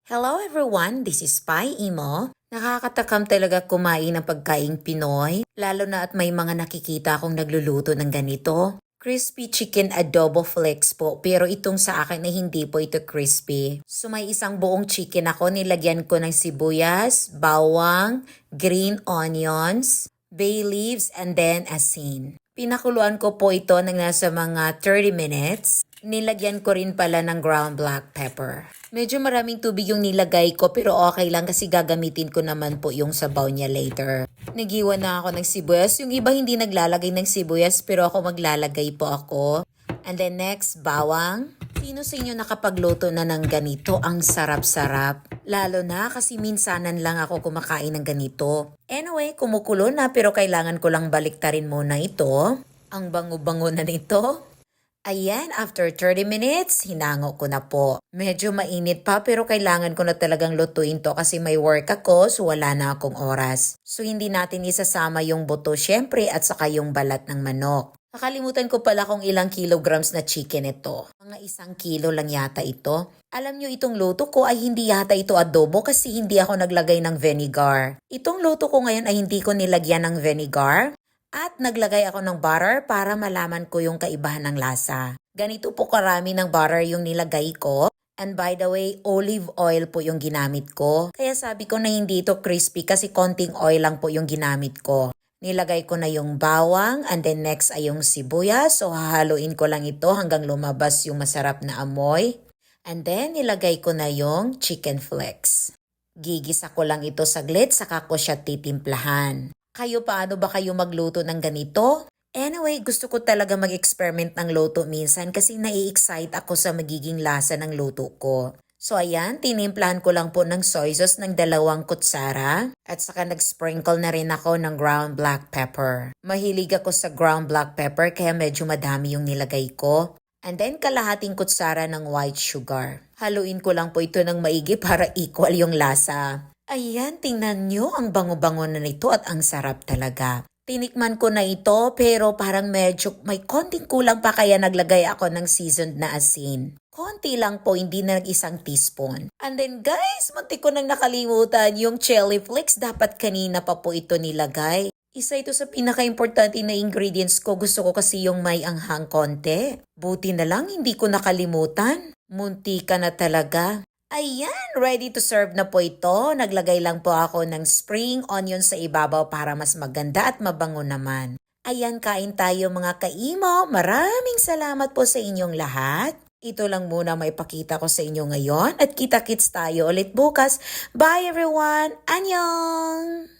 Hello everyone, this is Pai Imo. Nakakatakam talaga kumain ng pagkaing Pinoy, lalo na at may mga nakikita akong nagluluto ng ganito. Crispy chicken adobo flakes po, pero itong sa akin ay hindi po ito crispy. So may isang buong chicken ako, nilagyan ko ng sibuyas, bawang, green onions, bay leaves, and then asin. Pinakuluan ko po ito ng nasa mga 30 minutes. Nilagyan ko rin pala ng ground black pepper. Medyo maraming tubig yung nilagay ko pero okay lang kasi gagamitin ko naman po yung sabaw niya later. Nagiwan na ako ng sibuyas. Yung iba hindi naglalagay ng sibuyas pero ako maglalagay po ako. And then next, bawang. Sino sa inyo nakapagluto na ng ganito? Ang sarap-sarap. Lalo na kasi minsanan lang ako kumakain ng ganito. Anyway, kumukulo na pero kailangan ko lang baliktarin muna ito. Ang bango-bango na nito. Ayan, after 30 minutes, hinango ko na po. Medyo mainit pa pero kailangan ko na talagang lutuin to kasi may work ako so wala na akong oras. So hindi natin isasama yung buto syempre at saka yung balat ng manok. Nakalimutan ko pala kung ilang kilograms na chicken ito. Mga 1 kilo lang yata ito. Alam nyo itong luto ko ay hindi yata ito adobo kasi hindi ako naglagay ng vinegar. Itong luto ko ngayon ay hindi ko nilagyan ng vinegar. At naglagay ako ng butter para malaman ko yung kaibahan ng lasa. Ganito po karami ng butter yung nilagay ko. And by the way, olive oil po yung ginamit ko. Kaya sabi ko na hindi ito crispy kasi konting oil lang po yung ginamit ko. Nilagay ko na yung bawang and then next ay yung sibuyas. So hahaluin ko lang ito hanggang lumabas yung masarap na amoy. And then nilagay ko na yung chicken flakes. Gigisa ko lang ito saglit saka ko siya titimplahan. Kayo paano ba kayo magluto ng ganito? Anyway, gusto ko talaga mag-experiment ng luto minsan kasi nai-excite ako sa magiging lasa ng luto ko. So ayan, tinimplahan ko lang po ng soy sauce ng 2 kutsara at saka nag-sprinkle na rin ako ng ground black pepper. Mahilig ako sa ground black pepper kaya medyo madami yung nilagay ko. And then kalahating kutsara ng white sugar. Haluin ko lang po ito ng maigi para equal yung lasa. Ayan, tingnan nyo ang bango-bango na nito at ang sarap talaga. Tinikman ko na ito pero parang medyo may konting kulang pa kaya naglagay ako ng seasoned na asin. Konti lang po, hindi na 1 teaspoon. And then guys, muntik ko nang nakalimutan yung chili flakes. Dapat kanina pa po ito nilagay. Isa ito sa pinaka-importante na ingredients ko. Gusto ko kasi yung may anghang konti. Buti na lang hindi ko nakalimutan. Munti ka na talaga. Ayan, ready to serve na po ito. Naglagay lang po ako ng spring onion sa ibabaw para mas maganda at mabango naman. Ayan, kain tayo mga kaimo. Maraming salamat po sa inyong lahat. Ito lang muna may pakita ko sa inyo ngayon at kita-kits tayo ulit bukas. Bye everyone! Annyeong!